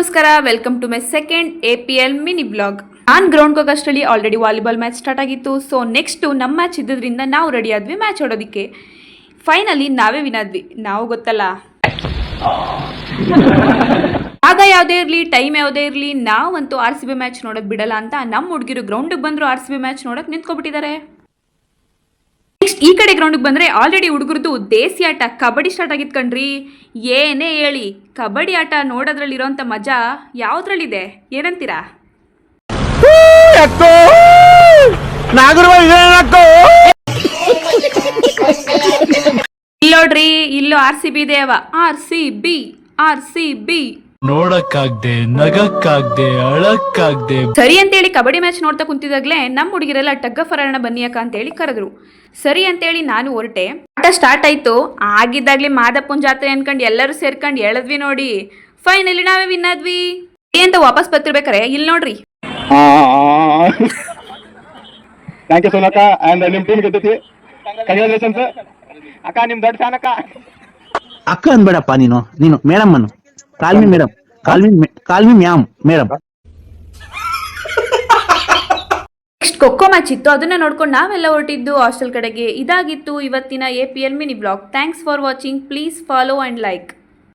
ನಮಸ್ಕಾರ, welcome to my second APL mini blog. ನಾನು ಗ್ರೌಂಡ್ಗೆ ಹೋಗೋಷ್ಟರಲ್ಲಿ ಆಲ್ರೆಡಿ ವಾಲಿಬಾಲ್ ಮ್ಯಾಚ್ ಸ್ಟಾರ್ಟ್ ಆಗಿತ್ತು. ಸೊ ನೆಕ್ಸ್ಟು ನಮ್ಮ ಮ್ಯಾಚ್ ಇದ್ದಿದ್ದರಿಂದ ನಾವು ರೆಡಿ ಆದ್ವಿ ಮ್ಯಾಚ್ ಆಡೋದಕ್ಕೆ. ಫೈನಲಿ ನಾವೇ ವಿನಾದ್ವಿ. ನಾವು ಗೊತ್ತಲ್ಲ, ಆಗ ಯಾವುದೇ ಇರಲಿ, ಟೈಮ್ ಯಾವುದೇ ಇರಲಿ, ನಾವಂತೂ RCB ಮ್ಯಾಚ್ ನೋಡೋಕೆ ಬಿಡಲ್ಲ ಅಂತ ನಮ್ಮ ಹುಡುಗಿರು ಗ್ರೌಂಡಿಗೆ ಬಂದರು RCB ಮ್ಯಾಚ್ ನೋಡೋಕೆ ನಿಂತ್ಕೊಬಿಟ್ಟಿದ್ದಾರೆ. ನೆಕ್ಸ್ಟ್ ಈ ಕಡೆ ಗ್ರೌಂಡಿಗೆ ಬಂದರೆ ಆಲ್ರೆಡಿ ಹುಡುಗರದು ದೇಸಿ ಆಟ ಕಬಡ್ಡಿ ಸ್ಟಾರ್ಟ್ ಆಗಿತ್ತು ಕಣ್ರಿ. ಏನೇ ಹೇಳಿ, ಕಬಡ್ಡಿ ಆಟ ನೋಡೋದ್ರಲ್ಲಿರೋಂಥ ಮಜಾ ಯಾವುದ್ರಲ್ಲಿದೆ ಏನಂತೀರಾ? ಇಲ್ಲೋಡ್ರಿ, ಇಲ್ಲೂ RCB ದೇವ, RCB ನೋಡಕ್ಕಾಗ್ದೆ, ನಗಕ್ಕಾಗ್ದೆ, ಅಳಕ್ಕಾಗ್ದೆ. ಸರಿ ಅಂತೇಳಿ ಕಬಡ್ಡಿ ಮ್ಯಾಚ್ ನೋಡ್ತಾ ಕುಂತಿದಾಗ್ಲೇ ನಮ್ಮ ಹುಡುಗಿರೆಲ್ಲ ಟಗ್ಗ ಫರಾಣ ಬನ್ನಿಯಕ್ಕ ಅಂತೇಳಿ ಕರೆದ್ರು. ಸರಿ ಅಂತೇಳಿ ನಾನು ಹೊರಟೆ. ಆಟ ಸ್ಟಾರ್ಟ್ ಆಯ್ತು. ಆಗಿದ್ದಾಗ್ಲಿ ಮಾದಪ್ಪನ ಜಾತ್ರೆ ಅನ್ಕೊಂಡು ಎಲ್ಲರೂ ಸೇರ್ಕೊಂಡು ಎಳದ್ವಿ ನೋಡಿ. ಫೈನಲಿ ನಾವೇ ವಿನ್ ಆದ್ವಿ ಅಂತ ವಾಪಸ್ ಬರ್ತಿರ್ಬೇಕಾರೆ ಇಲ್ಲಿ ನೋಡ್ರಿ. ಥ್ಯಾಂಕ್ ಯು ಸೋನಕ್ಕ. ಅಂಡ್ ನಿಮ್ ಟೀಮ್ ಗೆದ್ದೈತಿ, ಕಂಗ್ರಾಚುಲೇಷನ್ಸ್ ಅಕ್ಕ. ನಿಮ್ ದೊಡ್ಡ ಫ್ಯಾನ್ ಅಕ್ಕ. ಅಕ್ಕ ಅನ್ಬೇಡಪ್ಪ, ನೀನು ಮೇಡಮ್ ಅನ್ನು. Call me madam, call me ma'am madam. Next kho kho match ಇತ್ತು, ಅದನ್ನ ನೋಡ್ಕೊಂಡು ನಾವೆಲ್ಲ ಹೊರಟಿದ್ದು ಹಾಸ್ಟೆಲ್ ಕಡೆಗೆ. ಇದಾಗಿತ್ತು ಇವತ್ತಿನ APL mini blog. Thanks for watching. Please follow and like.